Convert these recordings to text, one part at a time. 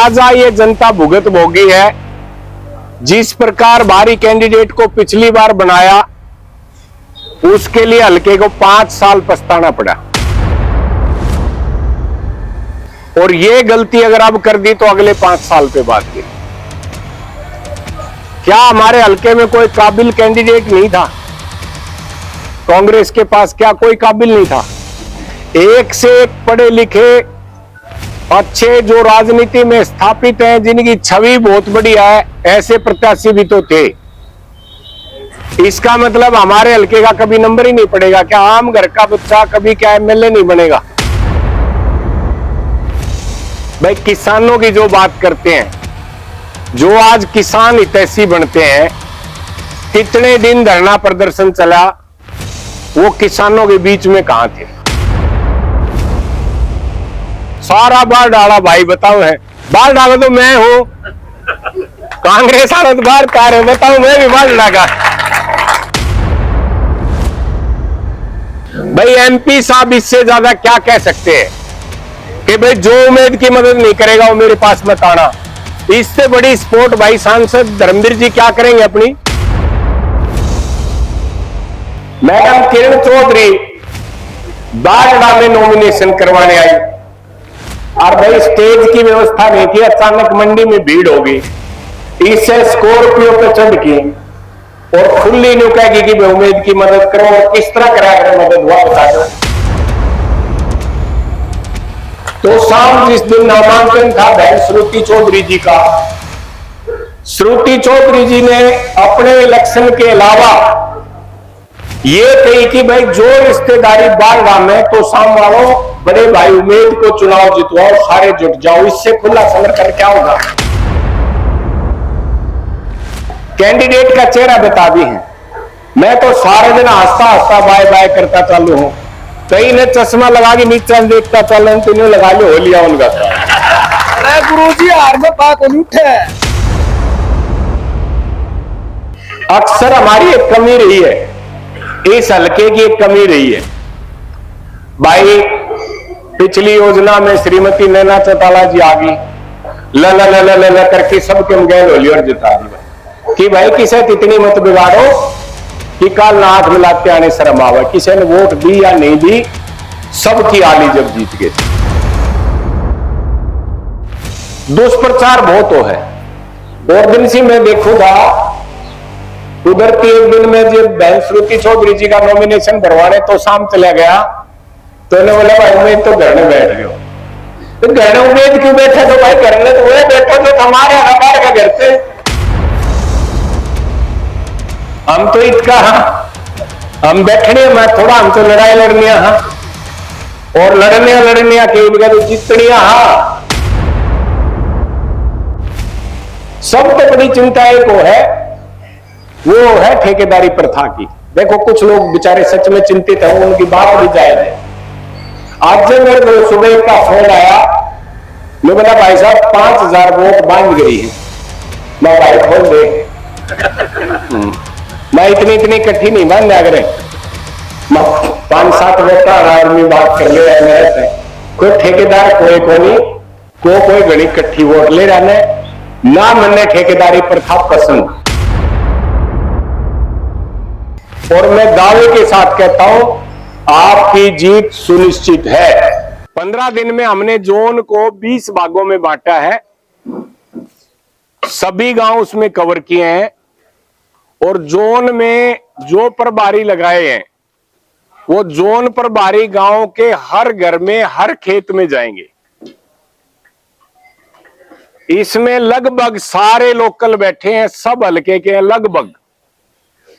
ताजा ये जनता भुगत भोगी है। जिस प्रकार भारी कैंडिडेट को पिछली बार बनाया, उसके लिए हल्के को 5 साल पछताना पड़ा। और ये गलती अगर अब कर दी तो अगले 5 साल पे बात की। क्या हमारे हल्के में कोई काबिल कैंडिडेट नहीं था? कांग्रेस के पास क्या कोई काबिल नहीं था? एक से एक पढ़े लिखे अच्छे जो राजनीति में स्थापित हैं, जिनकी छवि बहुत बढ़िया है, ऐसे प्रत्याशी भी तो थे। इसका मतलब हमारे हल्के का कभी नंबर ही नहीं पड़ेगा क्या? आम घर का बच्चा कभी क्या एमएलए नहीं बनेगा? भाई, किसानों की जो बात करते हैं, जो आज किसान हितैषी बनते हैं, कितने दिन धरना प्रदर्शन चला, वो किसानों के बीच में कहां थे? सारा बाल डाला भाई, बताओ है बाल डाला तो मैं हूं, कांग्रेस हालत बार कार है, बताओ मैं भी बाल डाला। भाई एमपी साहब इससे ज्यादा क्या कह सकते हैं कि भाई जो उम्मीद की मदद नहीं करेगा वो मेरे पास मत आना। इससे बड़ी स्पोर्ट भाई सांसद धर्मवीर जी क्या करेंगे अपनी? मैडम किरण चौधरी बारडा में नॉमिनेशन करवाने आई और भाई स्टेज की व्यवस्था नहीं थी, अचानक मंडी में भीड़ हो गई, इससे स्कॉर्पियो पे चढ़ के और खुली न्यू कहेगी कि भाई उम्मीद की मदद करो। और किस तरह करा कर मदद हुआ बता दो। तो शाम जिस दिन नामांकन था बहन श्रुति चौधरी जी का, श्रुति चौधरी जी ने अपने इलेक्शन के अलावा ये कही कि भाई जो रिश्तेदारी बारडा में, तो शाम वालों बड़े भाई उम्मीद को चुनाव जितवाओ, सारे जुट जाओ। इससे खुला समर्थन क्या होगा? कैंडिडेट का चेहरा बता दी है। मैं तो सारे दिन हंसता हंसता बाय बाय करता चालू हूं, कई ने चश्मा लगा के नीचे देखता चालू, तीनों लगा लो हो लिया उनका। गुरु जी हार में पाक उठे। अक्सर हमारी एक कमी रही है, इस हल्के की एक कमी रही है भाई। पिछली योजना में श्रीमती नैना चौटाला जी आ गई, ल करके सबके मगैल होली और जिता दी कि भाई किसे इतनी मत बिगाड़ो कि कल नाक मिलाते आने शर्म आवे। किसी ने वोट दी या नहीं दी, सबकी आली जब जीत गए। दुष्प्रचार बहुत हो है। और दिन से मैं देखूंगा उधर के एक दिन में जब बहन श्रुति चौधरी जी का नॉमिनेशन भरवाने तो शाम चला गया, तो इन्होंने बोला भाई उम्मीद तो घर में बैठ गए। तो घर में उम्मीद क्यों बैठे? तो भाई घर में तो वो बैठो जो हमारे आकार का घर थे। हम तो इतना हम बैठने में थोड़ा, हम तो लड़ाई लड़निया हाँ, और लड़निया के तो जितनिया हाँ। सबसे बड़ी चिंता एक वो है ठेकेदारी प्रथा की। देखो कुछ लोग बेचारे सच में चिंतित है, उनकी बात भी जायज है। आज जब मेरे को सुबह का फोन आया, मैं बोला भाई साहब 5000 वोट बांध गई है। मैं भाई खोल दे, मैं इतनी इकट्ठी नहीं बांधा करे, 5-7 वोट का आदमी बात कर ले रहे हैं। कोई ठेकेदार कोई घड़ी इकट्ठी वोट ले रहा ना, मैंने ठेकेदारी प्रथा पसंद। और मैं दावे के साथ कहता हूं आपकी जीत सुनिश्चित है। 15 दिन में हमने जोन को 20 भागों में बांटा है, सभी गांव उसमें कवर किए हैं। और जोन में जो प्रभारी लगाए हैं, वो जोन प्रभारी गांव के हर घर में, हर खेत में जाएंगे। इसमें लगभग सारे लोकल बैठे हैं, सब हल्के के हैं। लगभग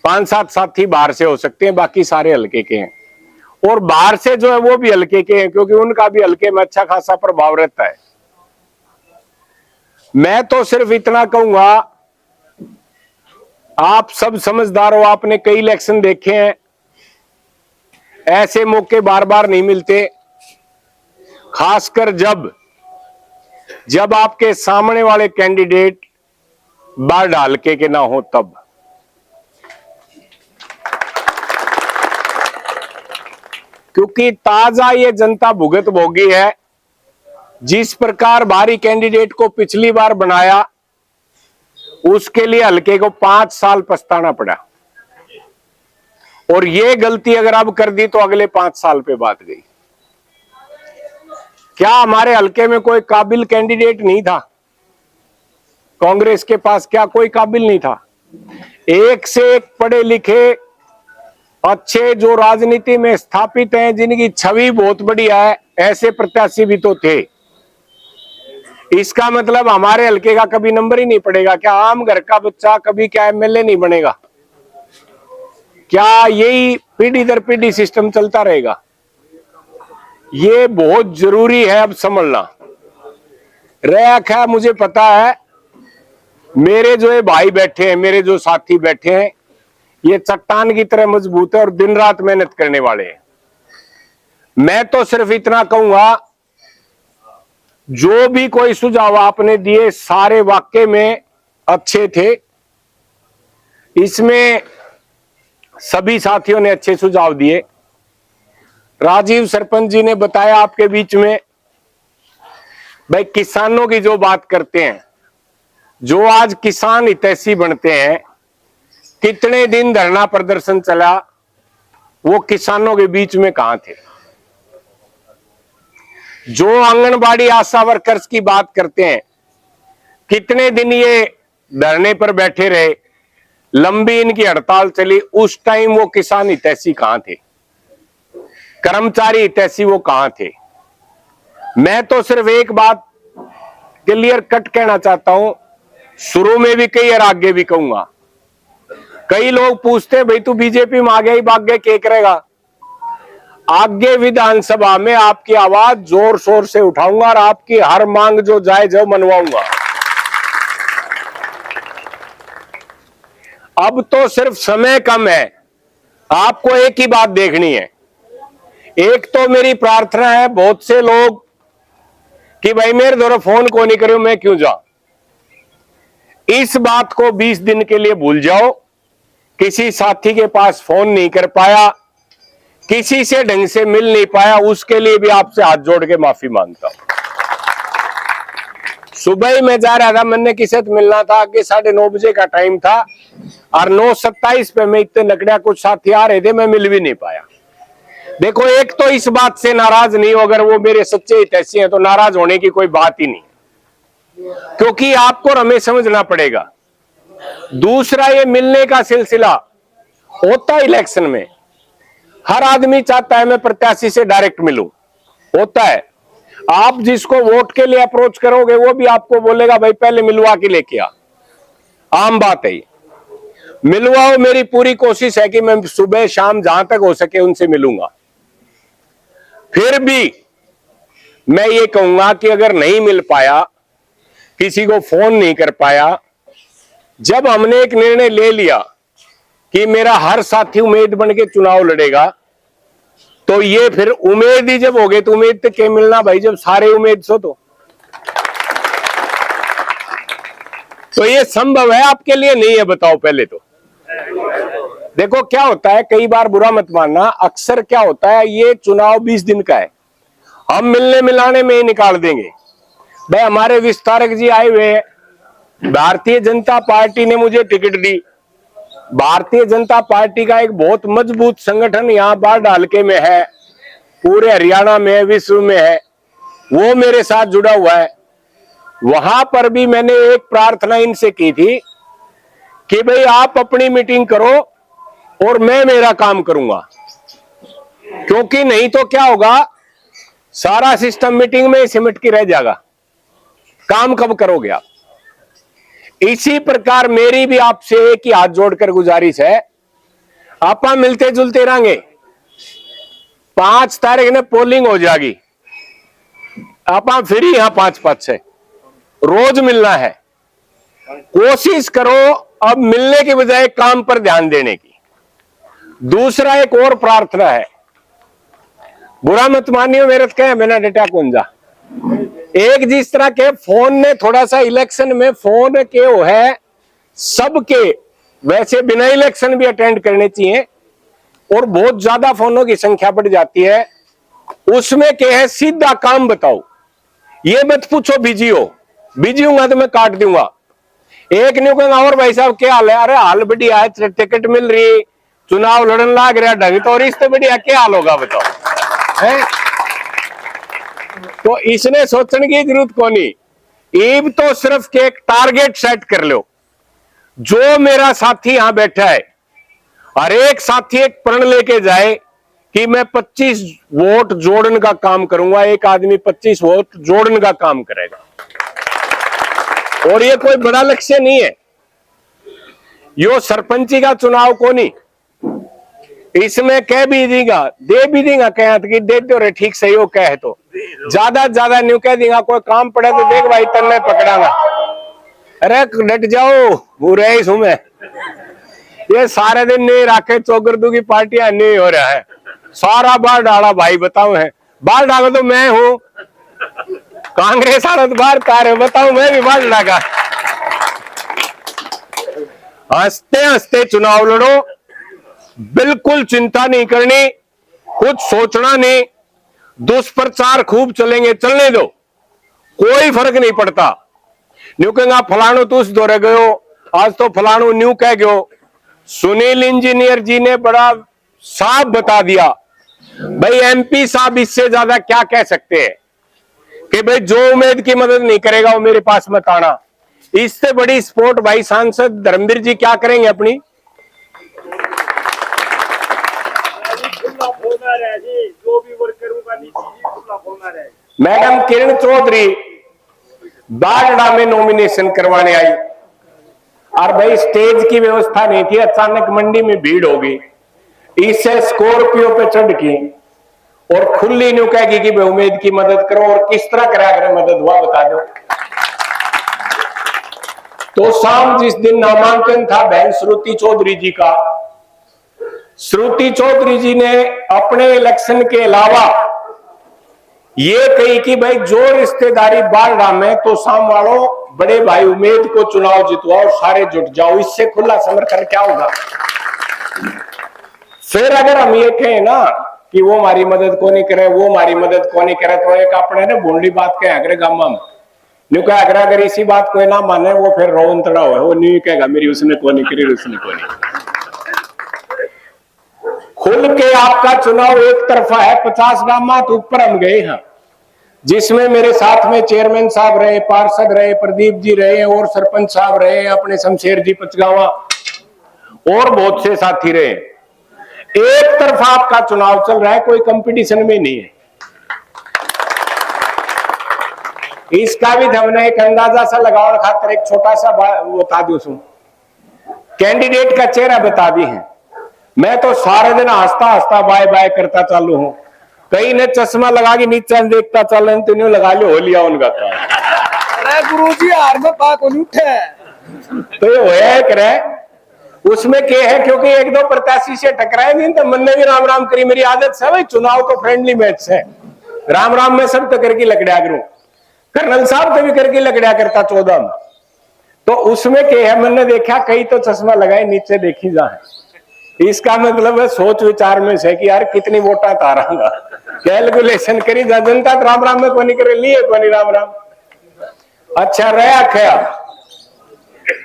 5-7 साथी बाहर से हो सकते हैं, बाकी सारे हल्के के हैं। और बाहर से जो है वो भी हल्के के हैं, क्योंकि उनका भी हल्के में अच्छा खासा प्रभाव रहता है। मैं तो सिर्फ इतना कहूंगा, आप सब समझदार हो, आपने कई इलेक्शन देखे हैं, ऐसे मौके बार बार नहीं मिलते, खासकर जब आपके सामने वाले कैंडिडेट बारडा हल्के के ना हो तब। क्योंकि ताजा ये जनता भुगत भोगी है। जिस प्रकार बाहरी कैंडिडेट को पिछली बार बनाया, उसके लिए हल्के को 5 साल पछताना पड़ा। और ये गलती अगर अब कर दी तो अगले 5 साल पे बात गई। क्या हमारे हल्के में कोई काबिल कैंडिडेट नहीं था? कांग्रेस के पास क्या कोई काबिल नहीं था? एक से एक पढ़े लिखे अच्छे जो राजनीति में स्थापित हैं, जिनकी छवि बहुत बढ़िया है, ऐसे प्रत्याशी भी तो थे। इसका मतलब हमारे हल्के का कभी नंबर ही नहीं पड़ेगा क्या? आम घर का बच्चा कभी क्या एमएलए नहीं बनेगा क्या? यही पीढ़ी दर पीढ़ी सिस्टम चलता रहेगा? ये बहुत जरूरी है अब समझना। रखा मुझे पता है, मेरे जो ये भाई बैठे हैं, मेरे जो साथी बैठे हैं, ये चट्टान की तरह मजबूत है और दिन रात मेहनत करने वाले हैं। मैं तो सिर्फ इतना कहूंगा, जो भी कोई सुझाव आपने दिए सारे वाकई में अच्छे थे। इसमें सभी साथियों ने अच्छे सुझाव दिए। राजीव सरपंच जी ने बताया आपके बीच में, भाई किसानों की जो बात करते हैं, जो आज किसान हितैषी बनते हैं, कितने दिन धरना प्रदर्शन चला, वो किसानों के बीच में कहां थे? जो आंगनबाड़ी आशा वर्कर्स की बात करते हैं, कितने दिन ये धरने पर बैठे रहे, लंबी इनकी हड़ताल चली, उस टाइम वो किसान हितैषी कहां थे? कर्मचारी हितैषी वो कहां थे? मैं तो सिर्फ एक बात क्लियर कट कहना चाहता हूं, शुरू में भी कही और आगे भी कहूंगा। कई लोग पूछते भाई तू बीजेपी में आ गया ही भाग गया, क्या करेगा? आगे विधानसभा में आपकी आवाज जोर शोर से उठाऊंगा और आपकी हर मांग जो जायज है मनवाऊंगा। अब तो सिर्फ समय कम है, आपको एक ही बात देखनी है। एक तो मेरी प्रार्थना है बहुत से लोग कि भाई मेरे द्वारा फोन को नहीं करो, मैं क्यों जाऊं। इस बात को 20 दिन के लिए भूल जाओ। किसी साथी के पास फोन नहीं कर पाया, किसी से ढंग से मिल नहीं पाया, उसके लिए भी आपसे हाथ जोड़ के माफी मांगता हूं। सुबह ही मैं जा रहा था, मैंने किसी से मिलना था, आगे 9:30 बजे का टाइम था और 9:27 पे मैं इतने लकड़िया कुछ साथी आ रहे थे, मैं मिल भी नहीं पाया। देखो, एक तो इस बात से नाराज नहीं हो, अगर वो मेरे सच्चे हितैषी हैं तो नाराज होने की कोई बात ही नहीं, क्योंकि आपको हमें समझना पड़ेगा। दूसरा, ये मिलने का सिलसिला होता है इलेक्शन में, हर आदमी चाहता है मैं प्रत्याशी से डायरेक्ट मिलूं, होता है। आप जिसको वोट के लिए अप्रोच करोगे वो भी आपको बोलेगा भाई पहले मिलवा के लेके आ, आम बात है। मिलवाओ, मेरी पूरी कोशिश है कि मैं सुबह शाम जहां तक हो सके उनसे मिलूंगा। फिर भी मैं ये कहूंगा कि अगर नहीं मिल पाया, किसी को फोन नहीं कर पाया, जब हमने एक निर्णय ले लिया कि मेरा हर साथी उम्मीद बन के चुनाव लड़ेगा, तो ये फिर उम्मीद ही जब हो गई तो उम्मीद तो क्या मिलना भाई, जब सारे उम्मीद सो तो ये संभव है, आपके लिए नहीं है? बताओ पहले तो। देखो क्या होता है, कई बार बुरा मत मानना, अक्सर क्या होता है, ये चुनाव 20 दिन का है, हम मिलने मिलाने में ही निकाल देंगे। भाई हमारे विस्तारक जी आए हुए हैं, भारतीय जनता पार्टी ने मुझे टिकट दी। भारतीय जनता पार्टी का एक बहुत मजबूत संगठन यहाँ बाढ़ हल्के में है, पूरे हरियाणा में, विश्व में है, वो मेरे साथ जुड़ा हुआ है। वहां पर भी मैंने एक प्रार्थना इनसे की थी कि भाई आप अपनी मीटिंग करो और मैं मेरा काम करूंगा, क्योंकि नहीं तो क्या होगा, सारा सिस्टम मीटिंग में सिमट के रह जाएगा, काम कब करोगे आप। इसी प्रकार मेरी भी आपसे एक ही हाथ जोड़कर गुजारिश है, आप मिलते जुलते रहेंगे। 5 तारीख ने पोलिंग हो जाएगी, आप फिर यहां 5-5-6 रोज मिलना है। कोशिश करो अब मिलने के बजाय काम पर ध्यान देने की। दूसरा, एक और प्रार्थना है, बुरा मत मानियो, मेरे कहे मैंने डेटा कौन जा। एक जिस तरह के फोन ने थोड़ा सा इलेक्शन में फोन के वो है सबके, वैसे बिना इलेक्शन भी अटेंड करने चाहिए, और बहुत ज्यादा फोनों की संख्या बढ़ जाती है। उसमें क्या है, सीधा काम बताओ, ये मत पूछो बिजी हूंगा तो मैं काट दूंगा। एक नहीं कहूंगा और भाई साहब क्या हाल है, अरे हाल बढ़िया है, टिकट मिल रही, चुनाव लड़न लाग रहा ढंग तो, और इससे बढ़िया क्या हाल होगा बताओ है? तो इसने सोचने की जरूरत को नहीं। ईब तो सिर्फ के एक टारगेट सेट कर लो, जो मेरा साथी यहां बैठा है हर एक साथी एक प्रण लेके जाए कि मैं 25 वोट जोड़ने का काम करूंगा। एक आदमी 25 वोट जोड़ने का काम करेगा, और ये कोई बड़ा लक्ष्य नहीं है। यो सरपंची का चुनाव को नहीं, इसमें कह भी देगा, दे भी देगा, कह दे दो रे ठीक सही हो, कह तो ज्यादा न्यू कह देगा। कोई काम पड़े तो देख भाई तन्ने पकड़ागा, अरे डट जाओ बुरे ही सुमे। ये सारे दिन नहीं राखे चौगरदू की पार्टियां नहीं हो रहा है, सारा बाल डाला भाई बताओ है, बाल डाला तो मैं हूं, कांग्रेस हालत बाहर कार बताओ मैं भी बाल डाला। हंसते हंसते चुनाव लड़ो, बिल्कुल चिंता नहीं करनी, कुछ सोचना नहीं। दुष्प्रचार खूब चलेंगे, चलने दो, कोई फर्क नहीं पड़ता। न्यू कहेंगे फलाणु तुस दौरे गयो, आज तो फलाणु न्यू कह गयो। सुनील इंजीनियर जी ने बड़ा साफ बता दिया, भाई एमपी साहब इससे ज्यादा क्या कह सकते हैं कि भाई जो उम्मीद की मदद नहीं करेगा वो मेरे पास मत आना। इससे बड़ी सपोर्ट भाई सांसद धर्मवीर जी क्या करेंगे अपनी? मैडम किरण चौधरी बागड़ा में नॉमिनेशन करवाने आई, और भाई स्टेज की व्यवस्था नहीं थी, अचानक मंडी में भीड़ हो गई, इससे स्कॉर्पियो पे चढ़ के और खुली न्यू कहेगी कि भाई उम्मीद की मदद करो, और किस तरह करा करे मदद हुआ बता दो। तो शाम जिस दिन नामांकन था बहन श्रुति चौधरी जी का, श्रुति चौधरी जी ने अपने इलेक्शन के अलावा ये कही कि भाई जो रिश्तेदारी बागड़ा में, तो शाम वालों बड़े भाई उम्मीद को चुनाव जितवाओ, सारे जुट जाओ, इससे खुला समर्थन क्या होगा। फिर अगर हम ये कहें ना कि वो हमारी मदद को नहीं करे, वो हमारी मदद को नहीं करे, तो एक अपने ने बोली बात कहे अगर गामा में न्यू कहा, अगर इसी बात को ना माने वो फिर रोन तड़ा हो, वो न्यू कहेगा मेरी उसने को नहीं करी, उसने को नहीं। खुल के आपका चुनाव एक तरफा है, 50 गामा तो ऊपर हम गए हैं, जिसमें मेरे साथ में चेयरमैन साहब रहे, पार्षद रहे, प्रदीप जी रहे, और सरपंच साहब रहे, अपने शमशेर जी पचगावा, और बहुत से साथी रहे। एक तरफा आपका चुनाव चल रहा है, कोई कंपटीशन में नहीं है। इसका भी हमने एक अंदाजा सा लगाने खातिर एक छोटा सा बता दू, कैंडिडेट का चेहरा बता दी है। मैं तो सारे दिन हंसता हंसता बाय बाय करता चालू हूं, कई ने चश्मा लगा के नीचे देखता चल रहे, तो लगा लो हो लिया उनका काम। अरे गुरुजी हार में पाक उठे तो ये होया करे, उसमें क्या है, क्योंकि एक दो प्रत्याशी से टकराएंगे तो मन ने भी राम राम करी, मेरी आदत है भाई, चुनाव तो फ्रेंडली मैच है, राम राम में सब तो करके लकड़िया करूं, कर्नल साहब तो भी करके लकड़िया करता 14 में। तो उसमें क्या है, मैंने देखा कई तो चश्मा लगाए नीचे देखी जाए, इसका मतलब है सोच विचार में से कि यार कितनी वोटा तारांगा, कैलकुलेशन करी जनता राम राम में को नहीं करे, लिए को नहीं राम राम। अच्छा रहा खया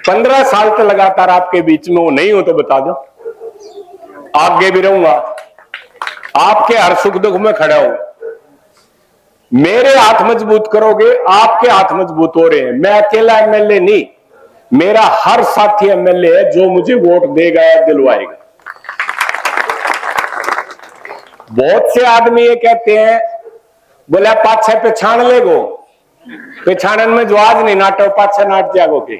15 साल तो लगातार आपके बीच में वो नहीं हो तो बता दो, आगे भी रहूंगा, आपके हर सुख दुख में खड़ा हूं। मेरे हाथ मजबूत करोगे, आपके हाथ मजबूत हो रहे हैं। मैं अकेला एमएलए नहीं, मेरा हर साथी एमएलए है जो मुझे वोट देगा या दिलवाएगा। बहुत से आदमी ये कहते हैं, बोला पाछे पछाण ले गो, पछाणन में जो आज नहीं नाटो पाछे नाट जागो के,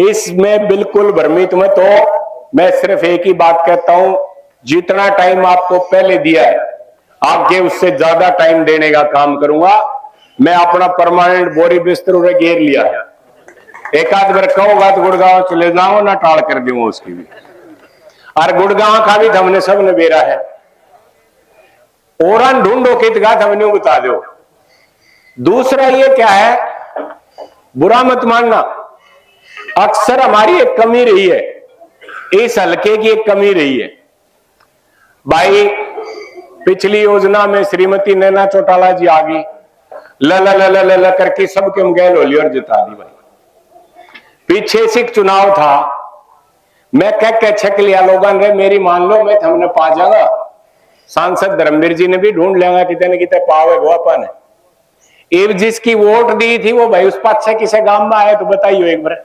इसमें बिल्कुल भ्रमित मत हो। मैं सिर्फ एक ही बात कहता हूं, जितना टाइम आपको पहले दिया है आगे उससे ज्यादा टाइम देने का काम करूंगा। मैं अपना परमानेंट बोरी बिस्तर घेर लिया है, एक आध बार कहूंगा तो गुड़गांव चले जाओ ना, टाल कर दूंगा उसकी भी, और गुड़गांव का भी हमने सब ने बेरा है, और ढूंढो कितगा हमने बता दो। दूसरा ये क्या है, बुरा मत मानना, अक्सर हमारी एक कमी रही है, इस हल्के की एक कमी रही है भाई। पिछली योजना में श्रीमती नैना चौटाला जी आ गई, ल ल ल ल ल ल करके सबके हम गैल होली और जिता दी भाई। पीछे से चुनाव था, मैं कह छक लिया लोगों ने, मेरी मान लो मैं हमने पा जाऊंगा, सांसद धर्मवीर जी ने भी ढूंढ लेगा कितने न कितने पावे गोपा ने। एक जिसकी वोट दी थी वो भाई उस पास से किसी गांव में आए तो बताइयो, एक बार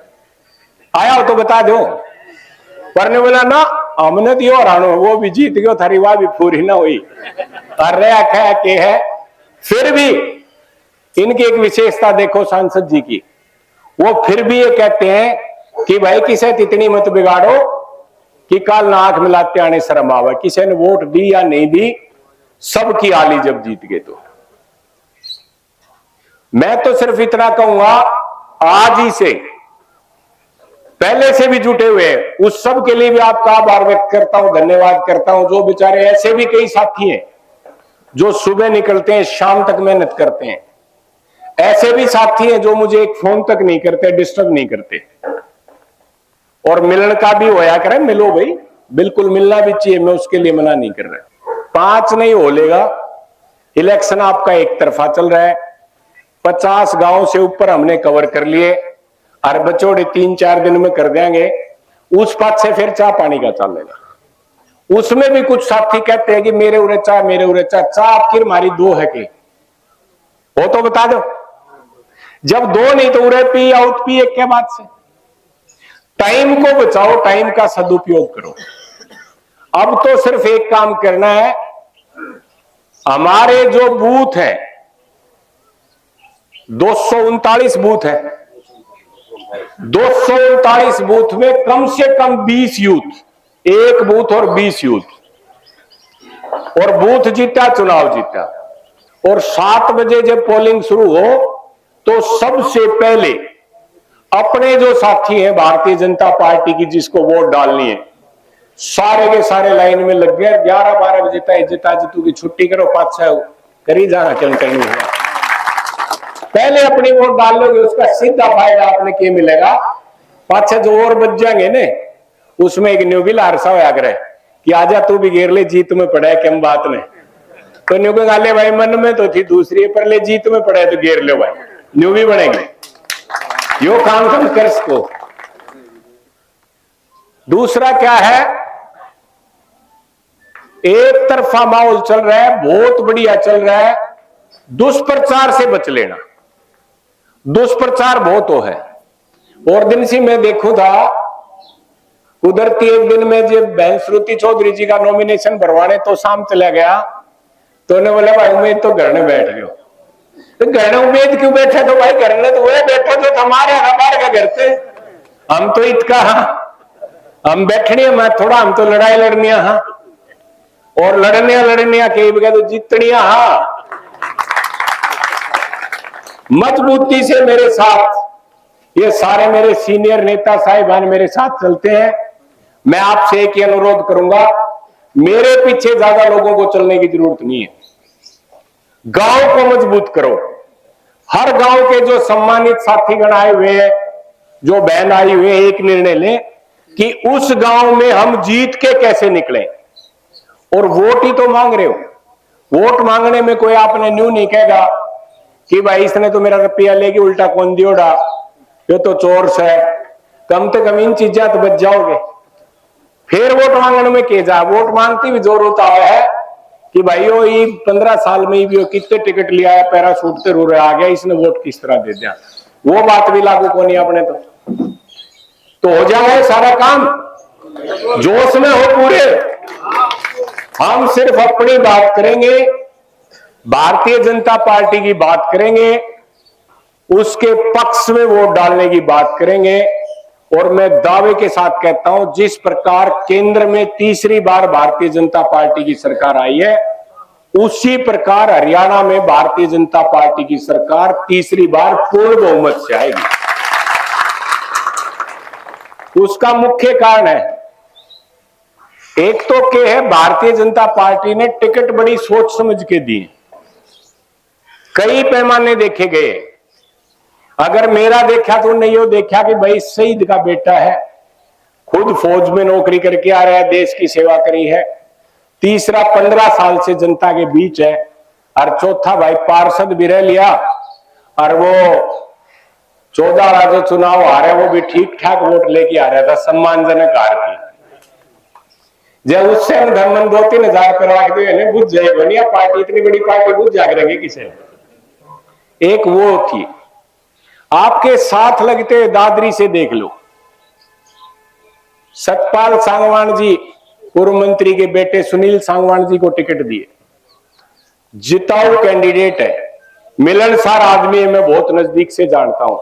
आया हो तो बता दो। पर ने बोला ना हमने दियो रानो, वो भी जीत गयो, थारी वाह भी पूरी ना हुई। अरे आखा के है, फिर भी इनकी एक विशेषता देखो सांसद जी की, वो फिर भी ये कहते हैं कि भाई किसे इतनी मत बिगाड़ो कि काल नाक मिलाते आने शर्म आवे। किसी ने वोट दी या नहीं दी, सबकी आली जब जीत गए। तो मैं तो सिर्फ इतना कहूंगा, आज ही से, पहले से भी जुटे हुए उस सब के लिए भी आपका आभार व्यक्त करता हूं, धन्यवाद करता हूं। जो बेचारे ऐसे भी कई साथी हैं जो सुबह निकलते हैं, शाम तक मेहनत करते हैं। ऐसे भी साथी हैं जो मुझे एक फोन तक नहीं करते, डिस्टर्ब नहीं करते। और मिलने का भी होया करे, मिलो भाई, बिल्कुल मिलना भी चाहिए, मैं उसके लिए मना नहीं कर रहा। 5 नहीं हो लेगा, इलेक्शन आपका एक तरफा चल रहा है। 50 गांव से ऊपर हमने कवर कर लिए, और बचोड़े 3-4 दिन में कर देंगे। उस पास से फिर चाह पानी का चलेगा। उसमें भी कुछ साथी कहते हैं कि मेरे उरे चाह, मेरे उरे चाह। चाह आपकी हमारी 2 है कि वो तो बता दो। जब 2 नहीं तो उरे पी आउट पी, एक के बाद से टाइम को बचाओ, टाइम का सदुपयोग करो। अब तो सिर्फ एक काम करना है, हमारे जो बूथ है 239 बूथ है, 239 बूथ में कम से कम 20 यूथ, एक बूथ और 20 यूथ, और बूथ जीता चुनाव जीता। और 7 बजे जब पोलिंग शुरू हो तो सबसे पहले अपने जो साथी हैं भारतीय जनता पार्टी की, जिसको वोट डालनी है, सारे के सारे लाइन में लग गए। 11-12 बजे तक जिता जितू की छुट्टी करो, 5-6 करी जाना चल करनी है। पहले अपनी वोट डाल लोगे, उसका सीधा फायदा आपने क्या मिलेगा। 5-6 जो और बच जाएंगे ने, उसमें एक न्यू भी लारसा होया करे कि आजा तू भी घेर ले, जीत में पड़ा है क्या बात ने। तो न्यू को गाले भाई मन में तो थी दूसरी, पर ले जीत में पड़ा है तो घेर लो भाई, न्यू भी बनेंगे। यो काम तुम कर सको। दूसरा क्या है, एक तरफा माहौल चल रहा है, बहुत बढ़िया चल रहा है। दुष्प्रचार से बच लेना, दुष्प्रचार बहुत हो है। और दिन से मैं देखूं था, कुदरती एक दिन में जब बहन श्रुति चौधरी जी का नॉमिनेशन भरवाने तो शाम चला गया, तो उन्हें बोला भाई उम्मीद तो घर में बैठ गयो। तो घर में उम्मीद क्यों बैठे? तो भाई घर में तो वह बैठो जो हमारे बाहर का घर थे। हम तो इतका हम बैठने मैं थोड़ा, हम तो लड़ाई लड़निया हाँ, और लड़निया के बगैर तो जीतनिया हाँ। मजबूती से मेरे साथ ये सारे मेरे सीनियर नेता साहिबान मेरे साथ चलते हैं। मैं आपसे एक ही अनुरोध करूंगा, मेरे पीछे ज्यादा लोगों को चलने की जरूरत नहीं है। गांव को मजबूत करो। हर गांव के जो सम्मानित साथीगण आए हुए हैं, जो बहन आई हुए हैं, एक निर्णय लें कि उस गांव में हम जीत के कैसे निकलें। और वोट ही तो मांग रहे हो, वोट मांगने में कोई आपने न्यू नहीं कहेगा कि भाई इसने तो मेरा रुपया लेके उल्टा कौन दियोड़ा, ये तो चोर से। कम से कम इन चीजें तो बच जाओगे। फिर वोट मांगने में के जा, वोट मांगती भी जोर होता है कि भाई वो 15 साल में भी कितने टिकट लिया है, पैराशूट से रो आ गया, इसने वोट किस तरह दे दिया। वो बात भी लागू को नहीं अपने तो हो जाए सारा काम, जोश में हो पूरे। हम सिर्फ अपनी बात करेंगे, भारतीय जनता पार्टी की बात करेंगे, उसके पक्ष में वोट डालने की बात करेंगे। और मैं दावे के साथ कहता हूं, जिस प्रकार केंद्र में तीसरी बार भारतीय जनता पार्टी की सरकार आई है, उसी प्रकार हरियाणा में भारतीय जनता पार्टी की सरकार तीसरी बार पूर्ण बहुमत से आएगी। उसका मुख्य कारण है, एक तो क्या है, भारतीय जनता पार्टी ने टिकट बड़ी सोच समझ के दी। कई पैमाने देखे गए। अगर मेरा देखा तो नहीं हो देखा कि भाई शहीद का बेटा है, खुद फौज में नौकरी करके आ रहा है, देश की सेवा करी है। तीसरा 15 साल से जनता के बीच है, और चौथा भाई पार्षद भी रह लिया और वो 14 वाला जो चुनाव आ रहा है वो भी ठीक ठाक वोट लेके आ रहा था, सम्मानजनक हार थी। जब उससे हम धर्मन 2-3 हजार पर रख दे बुझ जाएगा नहीं, पार्टी इतनी बड़ी पार्टी बुझ जाग रहेगी किसे। एक वो थी। आपके साथ लगते दादरी से देख लो, सतपाल सांगवान जी पूर्व मंत्री के बेटे सुनील सांगवान जी को टिकट दिए, जिताऊ कैंडिडेट है, मिलनसार आदमी है, मैं बहुत नजदीक से जानता हूं।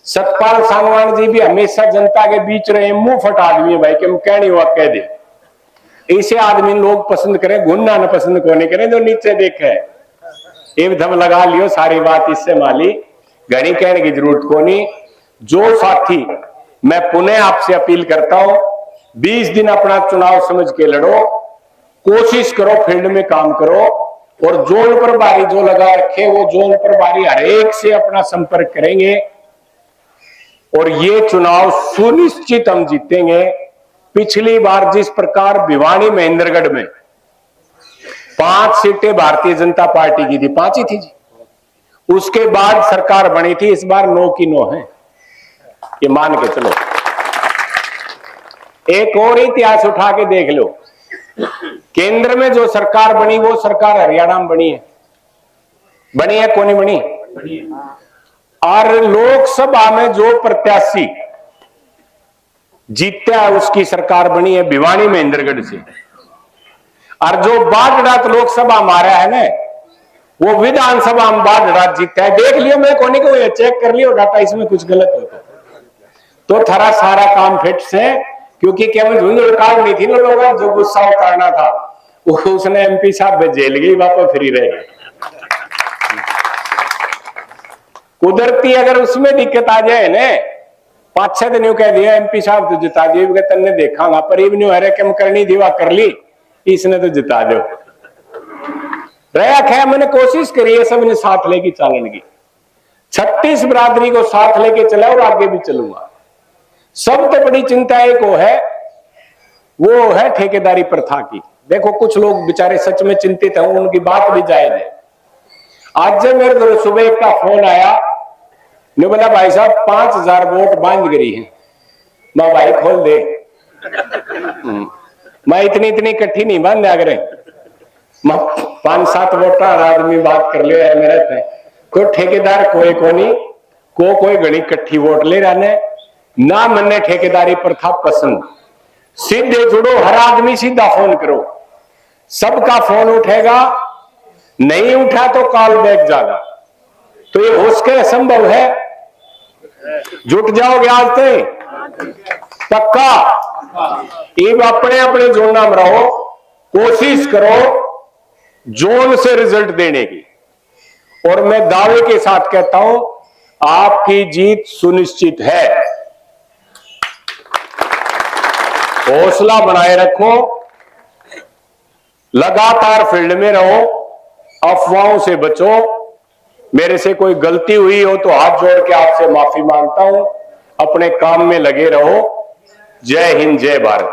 सतपाल सांगवान जी भी हमेशा जनता के बीच रहे, मुंह फट आदमी है भाई, कि हम कहनी हुआ कह दे। ऐसे आदमी लोग पसंद करें, गुन्ना न पसंद कोने करें जो नीचे देखे। एक दम लगा लियो सारी बात इससे माली, घड़ी कहने की जरूरत को नहीं। जो साथी, मैं पुनः आपसे अपील करता हूं, 20 दिन अपना चुनाव समझ के लड़ो, कोशिश करो, फील्ड में काम करो, और जोन प्रभारी जो लगा रखे वो जोन प्रभारी हर एक से अपना संपर्क करेंगे, और ये चुनाव सुनिश्चित हम जीतेंगे। पिछली बार जिस प्रकार भिवानी महेंद्रगढ़ में 5 सीटें भारतीय जनता पार्टी की थी, 5 ही थी जी, उसके बाद सरकार बनी थी, इस बार 9 की 9 है, ये मान के चलो। एक और इतिहास उठा के देख लो, केंद्र में जो सरकार बनी वो सरकार हरियाणा में बनी है कौन नहीं बनी? और लोकसभा में जो प्रत्याशी जीता है उसकी सरकार बनी है भिवानी महेंद्रगढ़ से। और जो बाढ़ लोकसभा हमारा है ना, वो विधानसभा में बाढ़ जीता है। देख लियो, मैं कोनी को चेक कर लियो डाटा, इसमें कुछ गलत हो तो थारा सारा काम फिट से, क्योंकि केवल झुंझुन काल नहीं थी ना लोग, जो गुस्सा उतारना था उसने एमपी साहब जेल गई, वापस फ्री रहे। कुदरती अगर उसमें दिक्कत आ जाए ना, 5-6 दिन कह दिया एमपी साहब तो जिता दिए, तन्ने देखा पर कम करनी थी वह कर ली, इसने तो जिता दो रहा। खैर मैंने कोशिश करी है सबने साथ लेके चालन की, 36 बिरादरी को साथ लेके चला और आगे भी चलूंगा। सबसे बड़ी चिंता एक वो है ठेकेदारी प्रथा की। देखो कुछ लोग बेचारे सच में चिंतित हैं, उनकी बात भी जायज है। आज जब मेरे घर सुबह का फोन आया, ने बोला भाई साहब 5000 वोट बांध गई है, मैं भाई खोल दे। मैं इतनी इकट्ठी नहीं बांध अगर 5-7 वोटर आदमी बात कर ले मेरे कोई ठेकेदार कोई कोनी कोई घड़ी इकट्ठी वोट ले रहने ना। मन्ने ठेकेदारी प्रथा पसंद, सीधे जुड़ो, हर आदमी सीधा फोन करो, सबका फोन उठेगा, नहीं उठा तो कॉल बैक जाएगा। तो ये हो सके संभव है, जुट जाओगे आज ते पक्का। ये अपने अपने जोन में रहो, कोशिश करो जोन से रिजल्ट देने की, और मैं दावे के साथ कहता हूं आपकी जीत सुनिश्चित है। हौसला बनाए रखो, लगातार फील्ड में रहो, अफवाहों से बचो। मेरे से कोई गलती हुई हो तो हाथ जोड़ के आपसे माफी मांगता हूं। अपने काम में लगे रहो। जय हिंद, जय भारत।